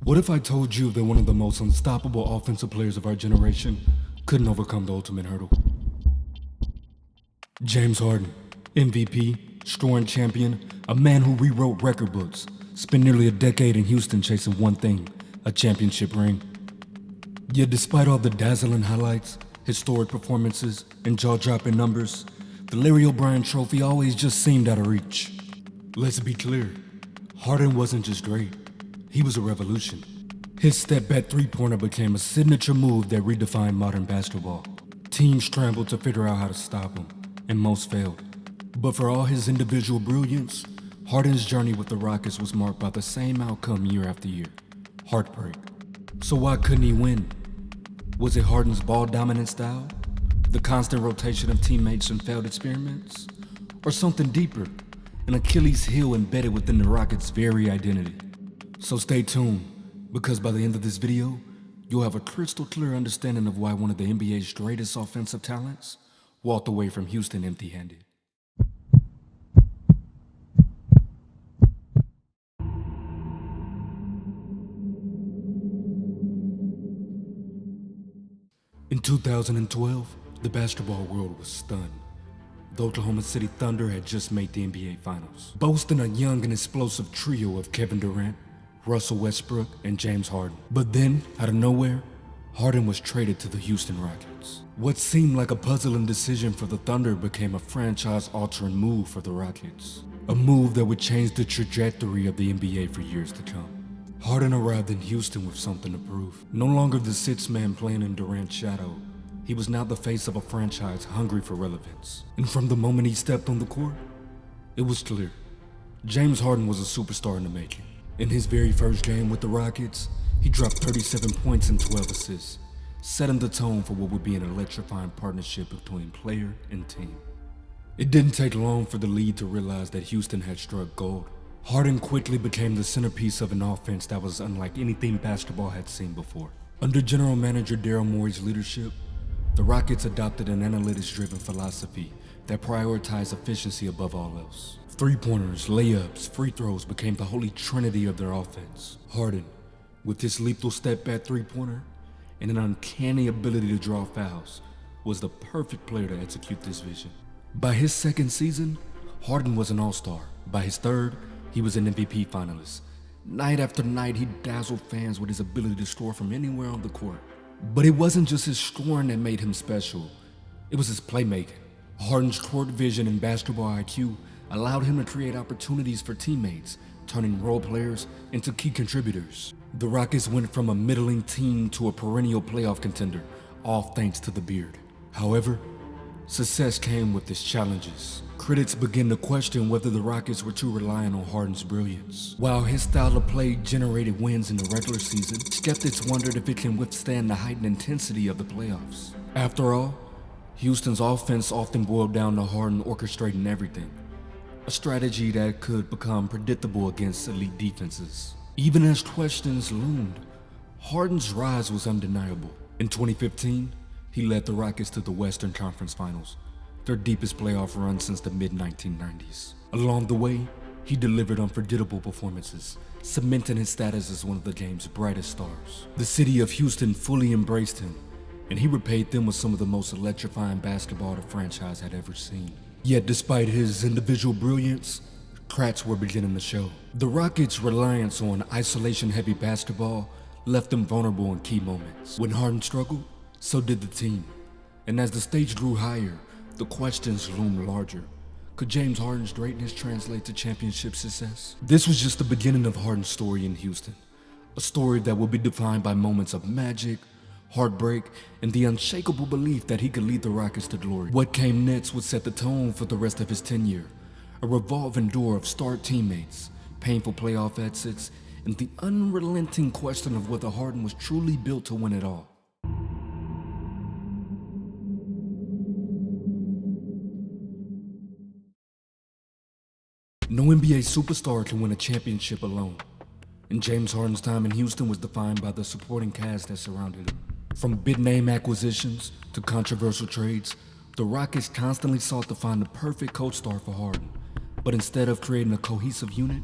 What if I told you that one of the most unstoppable offensive players of our generation couldn't overcome the ultimate hurdle? James Harden, MVP, scoring champion, a man who rewrote record books, spent nearly a decade in Houston chasing one thing, a championship ring. Yet despite all the dazzling highlights, historic performances, and jaw-dropping numbers, the Larry O'Brien trophy always just seemed out of reach. Let's be clear, Harden wasn't just great, he was a revolution. His step-back three-pointer became a signature move that redefined modern basketball. Teams scrambled to figure out how to stop him, and most failed. But for all his individual brilliance, Harden's journey with the Rockets was marked by the same outcome year after year: heartbreak. So why couldn't he win? Was it Harden's ball-dominant style? The constant rotation of teammates and failed experiments? Or something deeper, an Achilles heel embedded within the Rockets' very identity? So stay tuned, because by the end of this video, you'll have a crystal clear understanding of why one of the NBA's greatest offensive talents walked away from Houston empty-handed. In 2012, the basketball world was stunned. The Oklahoma City Thunder had just made the NBA Finals, boasting a young and explosive trio of Kevin Durant, Russell Westbrook, and James Harden. But then, out of nowhere, Harden was traded to the Houston Rockets. What seemed like a puzzling decision for the Thunder became a franchise-altering move for the Rockets, a move that would change the trajectory of the NBA for years to come. Harden arrived in Houston with something to prove. No longer the sixth man playing in Durant's shadow, he was now the face of a franchise hungry for relevance. And from the moment he stepped on the court, it was clear. James Harden was a superstar in the making. In his very first game with the Rockets, he dropped 37 points and 12 assists, setting the tone for what would be an electrifying partnership between player and team. It didn't take long for the league to realize that Houston had struck gold. Harden quickly became the centerpiece of an offense that was unlike anything basketball had seen before. Under general manager Daryl Morey's leadership, the Rockets adopted an analytics-driven philosophy that prioritized efficiency above all else. Three-pointers, layups, free throws became the holy trinity of their offense. Harden, with his lethal step-back three-pointer and an uncanny ability to draw fouls, was the perfect player to execute this vision. By his second season, Harden was an all-star. By his third, he was an MVP finalist. Night after night, he dazzled fans with his ability to score from anywhere on the court. But it wasn't just his scoring that made him special, it was his playmaking. Harden's court vision and basketball IQ allowed him to create opportunities for teammates, turning role players into key contributors. The Rockets went from a middling team to a perennial playoff contender, all thanks to the beard. However, success came with its challenges. Critics began to question whether the Rockets were too reliant on Harden's brilliance. While his style of play generated wins in the regular season, skeptics wondered if it can withstand the heightened intensity of the playoffs. After all, Houston's offense often boiled down to Harden orchestrating everything, a strategy that could become predictable against elite defenses. Even as questions loomed, Harden's rise was undeniable. In 2015, he led the Rockets to the Western Conference Finals, their deepest playoff run since the mid-1990s. Along the way, he delivered unforgettable performances, cementing his status as one of the game's brightest stars. The city of Houston fully embraced him, and he repaid them with some of the most electrifying basketball the franchise had ever seen. Yet despite his individual brilliance, cracks were beginning to show. The Rockets' reliance on isolation-heavy basketball left them vulnerable in key moments. When Harden struggled, so did the team. And as the stage grew higher, the questions loomed larger. Could James Harden's greatness translate to championship success? This was just the beginning of Harden's story in Houston, a story that will be defined by moments of magic, heartbreak, and the unshakable belief that he could lead the Rockets to glory. What came next would set the tone for the rest of his tenure, a revolving door of star teammates, painful playoff exits, and the unrelenting question of whether Harden was truly built to win it all. No NBA superstar can win a championship alone, and James Harden's time in Houston was defined by the supporting cast that surrounded him. From big-name acquisitions to controversial trades, the Rockets constantly sought to find the perfect co-star for Harden. But instead of creating a cohesive unit,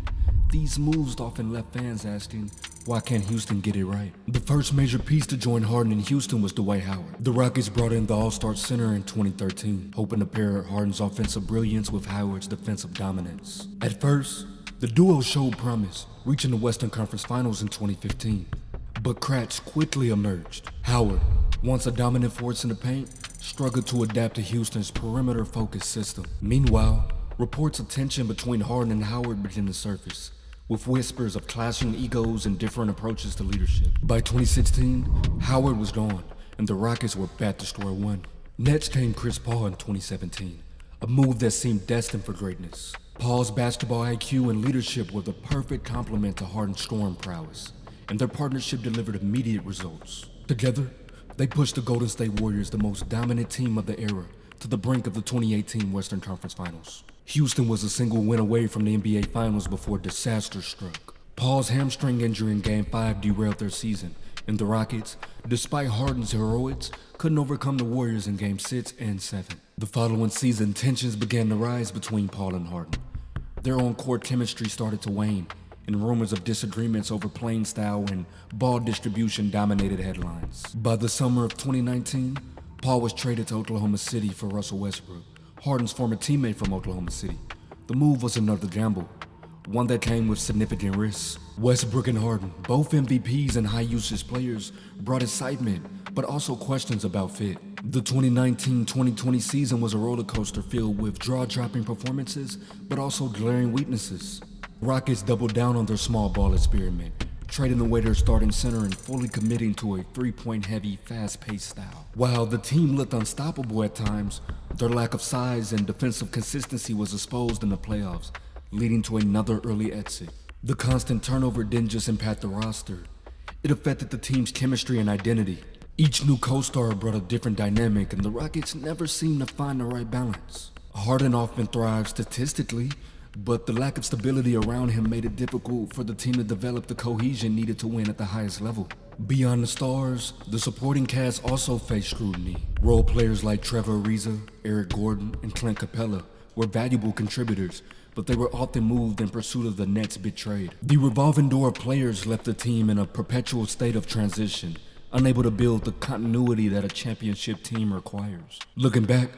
these moves often left fans asking, Why can't Houston get it right? The first major piece to join Harden in Houston was Dwight Howard. The Rockets brought in the All-Star center in 2013, hoping to pair Harden's offensive brilliance with Howard's defensive dominance. At first, the duo showed promise, reaching the Western Conference Finals in 2015. But cracks quickly emerged. Howard, once a dominant force in the paint, struggled to adapt to Houston's perimeter-focused system. Meanwhile, reports of tension between Harden and Howard began to surface, with whispers of clashing egos and different approaches to leadership. By 2016, Howard was gone, and the Rockets were back to square one. Next came Chris Paul in 2017, a move that seemed destined for greatness. Paul's basketball IQ and leadership were the perfect complement to Harden's scoring prowess, and their partnership delivered immediate results. Together, they pushed the Golden State Warriors, the most dominant team of the era, to the brink of the 2018 Western Conference Finals. Houston was a single win away from the NBA Finals before disaster struck. Paul's hamstring injury in Game 5 derailed their season, and the Rockets, despite Harden's heroics, couldn't overcome the Warriors in Game 6 and 7. The following season, tensions began to rise between Paul and Harden. Their on-court chemistry started to wane, and rumors of disagreements over playing style and ball distribution dominated headlines. By the summer of 2019, Paul was traded to Oklahoma City for Russell Westbrook, Harden's former teammate from Oklahoma City. The move was another gamble, one that came with significant risks. Westbrook and Harden, both MVPs and high-usage players, brought excitement, but also questions about fit. The 2019-2020 season was a roller coaster filled with jaw-dropping performances, but also glaring weaknesses. Rockets doubled down on their small ball experiment, trading away their starting center and fully committing to a three-point heavy, fast-paced style. While the team looked unstoppable at times, their lack of size and defensive consistency was exposed in the playoffs, leading to another early exit. The constant turnover didn't just impact the roster, it affected the team's chemistry and identity. Each new co-star brought a different dynamic, and the Rockets never seemed to find the right balance. Harden often thrived statistically, but the lack of stability around him made it difficult for the team to develop the cohesion needed to win at the highest level. Beyond the stars, the supporting cast also faced scrutiny. Role players like Trevor Ariza, Eric Gordon, and Clint Capella were valuable contributors, but they were often moved in pursuit of the next big trade. The revolving door of players left the team in a perpetual state of transition, unable to build the continuity that a championship team requires. Looking back,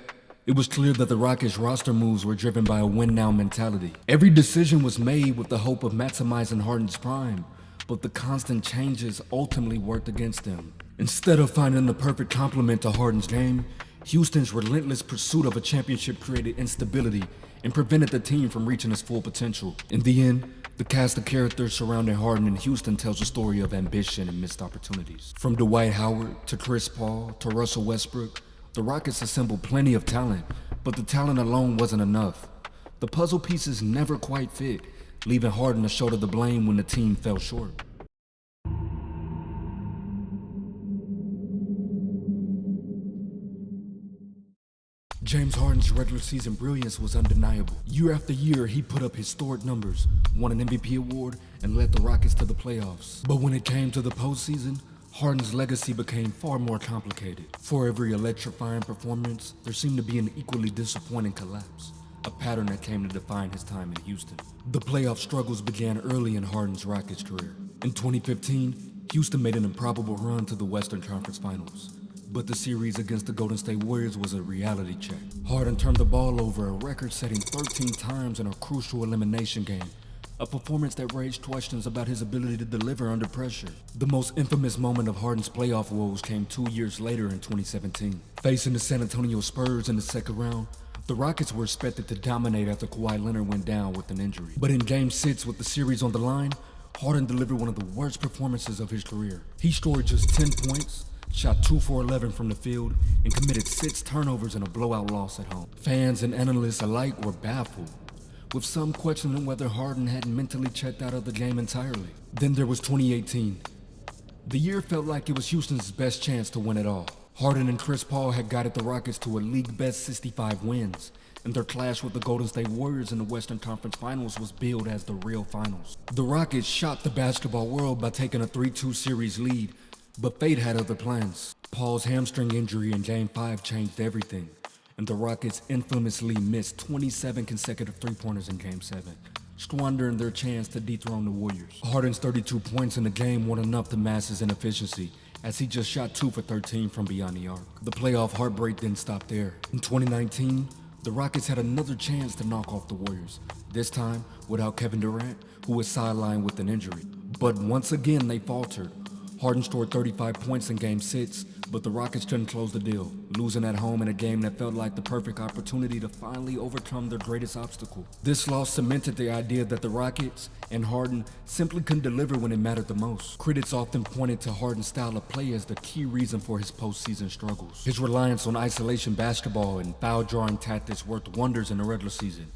it was clear that the Rockets' roster moves were driven by a win-now mentality. Every decision was made with the hope of maximizing Harden's prime, but the constant changes ultimately worked against them. Instead of finding the perfect complement to Harden's game, Houston's relentless pursuit of a championship created instability and prevented the team from reaching its full potential. In the end, the cast of characters surrounding Harden in Houston tells a story of ambition and missed opportunities. From Dwight Howard to Chris Paul to Russell Westbrook, the Rockets assembled plenty of talent, but the talent alone wasn't enough. The puzzle pieces never quite fit, leaving Harden to shoulder the blame when the team fell short. James Harden's regular season brilliance was undeniable. Year after year, he put up historic numbers, won an MVP award, and led the Rockets to the playoffs. But when it came to the postseason, Harden's legacy became far more complicated. For every electrifying performance, there seemed to be an equally disappointing collapse, a pattern that came to define his time in Houston. The playoff struggles began early in Harden's Rockets career. In 2015, Houston made an improbable run to the Western Conference Finals, but the series against the Golden State Warriors was a reality check. Harden turned the ball over a record-setting 13 times in a crucial elimination game, a performance that raised questions about his ability to deliver under pressure. The most infamous moment of Harden's playoff woes came 2 years later in 2017. Facing the San Antonio Spurs in the second round, the Rockets were expected to dominate after Kawhi Leonard went down with an injury. But in Game 6 with the series on the line, Harden delivered one of the worst performances of his career. He scored just 10 points, shot 2 for 11 from the field, and committed 6 turnovers in a blowout loss at home. Fans and analysts alike were baffled, with some questioning whether Harden hadn't mentally checked out of the game entirely. Then there was 2018. The year felt like it was Houston's best chance to win it all. Harden and Chris Paul had guided the Rockets to a league-best 65 wins, and their clash with the Golden State Warriors in the Western Conference Finals was billed as the real finals. The Rockets shocked the basketball world by taking a 3-2 series lead, but fate had other plans. Paul's hamstring injury in Game 5 changed everything, and the Rockets infamously missed 27 consecutive three-pointers in Game 7, squandering their chance to dethrone the Warriors. Harden's 32 points in the game weren't enough to mask his inefficiency, as he just shot 2 for 13 from beyond the arc. The playoff heartbreak didn't stop there. In 2019, the Rockets had another chance to knock off the Warriors, this time without Kevin Durant, who was sidelined with an injury. But once again, they faltered. Harden scored 35 points in Game 6, but the Rockets couldn't close the deal, losing at home in a game that felt like the perfect opportunity to finally overcome their greatest obstacle. This loss cemented the idea that the Rockets and Harden simply couldn't deliver when it mattered the most. Critics often pointed to Harden's style of play as the key reason for his postseason struggles. His reliance on isolation basketball and foul-drawing tactics worked wonders in the regular season,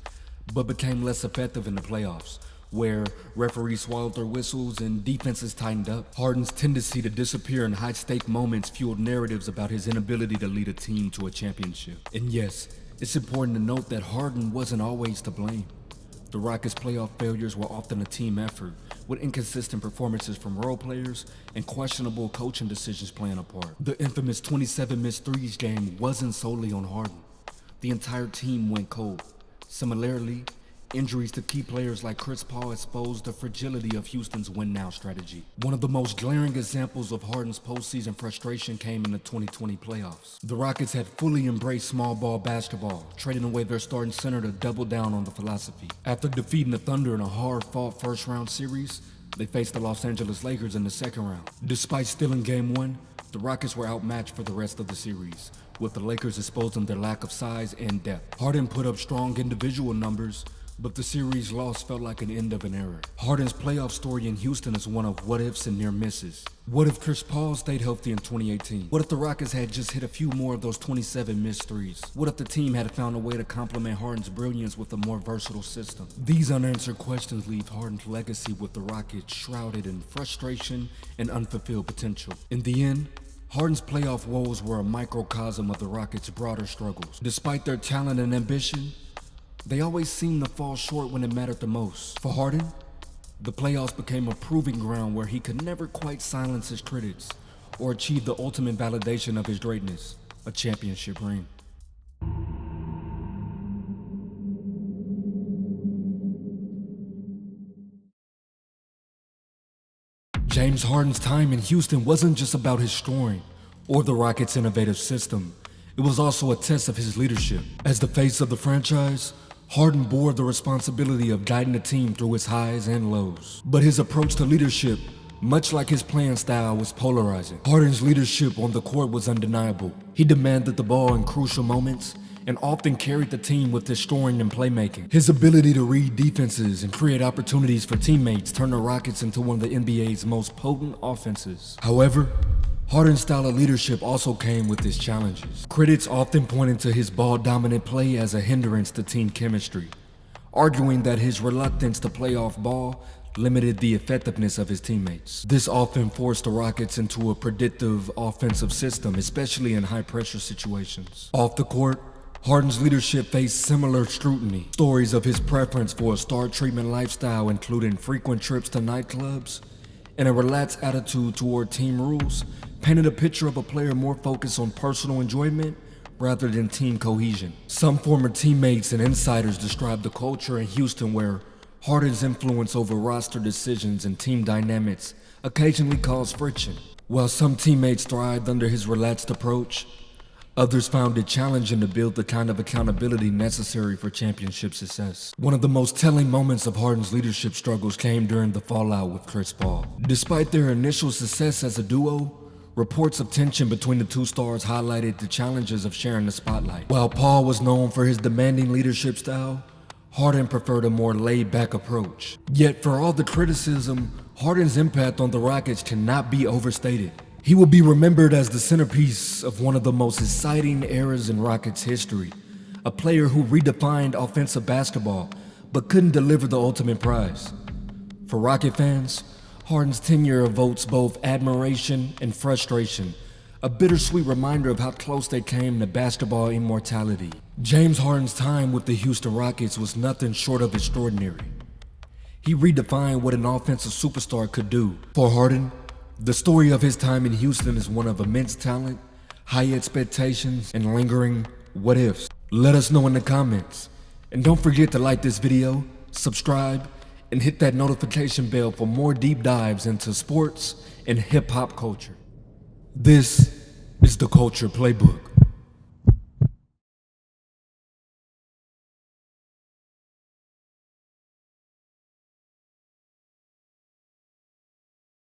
but became less effective in the playoffs, where referees swallowed their whistles and defenses tightened up. Harden's tendency to disappear in high-stake moments fueled narratives about his inability to lead a team to a championship. And yes, it's important to note that Harden wasn't always to blame. The Rockets' playoff failures were often a team effort, with inconsistent performances from role players and questionable coaching decisions playing a part. The infamous 27 missed threes game wasn't solely on Harden. The entire team went cold. Similarly, injuries to key players like Chris Paul exposed the fragility of Houston's win-now strategy. One of the most glaring examples of Harden's postseason frustration came in the 2020 playoffs. The Rockets had fully embraced small ball basketball, trading away their starting center to double down on the philosophy. After defeating the Thunder in a hard-fought first-round series, they faced the Los Angeles Lakers in the second round. Despite stealing Game 1, the Rockets were outmatched for the rest of the series, with the Lakers exposing their lack of size and depth. Harden put up strong individual numbers, but the series loss felt like an end of an era. Harden's playoff story in Houston is one of what-ifs and near misses. What if Chris Paul stayed healthy in 2018? What if the Rockets had just hit a few more of those 27 missed threes? What if the team had found a way to complement Harden's brilliance with a more versatile system? These unanswered questions leave Harden's legacy with the Rockets shrouded in frustration and unfulfilled potential. In the end, Harden's playoff woes were a microcosm of the Rockets' broader struggles. Despite their talent and ambition, they always seemed to fall short when it mattered the most. For Harden, the playoffs became a proving ground where he could never quite silence his critics or achieve the ultimate validation of his greatness, a championship ring. James Harden's time in Houston wasn't just about his scoring or the Rockets' innovative system. It was also a test of his leadership. As the face of the franchise, Harden bore the responsibility of guiding the team through its highs and lows. But his approach to leadership, much like his playing style, was polarizing. Harden's leadership on the court was undeniable. He demanded the ball in crucial moments and often carried the team with his scoring and playmaking. His ability to read defenses and create opportunities for teammates turned the Rockets into one of the NBA's most potent offenses. However, Harden's style of leadership also came with its challenges. Critics often pointed to his ball-dominant play as a hindrance to team chemistry, arguing that his reluctance to play off ball limited the effectiveness of his teammates. This often forced the Rockets into a predictive offensive system, especially in high-pressure situations. Off the court, Harden's leadership faced similar scrutiny. Stories of his preference for a star treatment lifestyle, including frequent trips to nightclubs and a relaxed attitude toward team rules, painted a picture of a player more focused on personal enjoyment rather than team cohesion. Some former teammates and insiders described the culture in Houston where Harden's influence over roster decisions and team dynamics occasionally caused friction. While some teammates thrived under his relaxed approach, others found it challenging to build the kind of accountability necessary for championship success. One of the most telling moments of Harden's leadership struggles came during the fallout with Chris Paul. Despite their initial success as a duo, reports of tension between the two stars highlighted the challenges of sharing the spotlight. While Paul was known for his demanding leadership style, Harden preferred a more laid-back approach. Yet for all the criticism, Harden's impact on the Rockets cannot be overstated. He will be remembered as the centerpiece of one of the most exciting eras in Rockets history, a player who redefined offensive basketball but couldn't deliver the ultimate prize. For Rocket fans, Harden's tenure evokes both admiration and frustration, a bittersweet reminder of how close they came to basketball immortality. James Harden's time with the Houston Rockets was nothing short of extraordinary. He redefined what an offensive superstar could do. For Harden, the story of his time in Houston is one of immense talent, high expectations, and lingering what-ifs. Let us know in the comments. And don't forget to like this video, subscribe, and hit that notification bell for more deep dives into sports and hip hop culture. This is the Culture Playbook.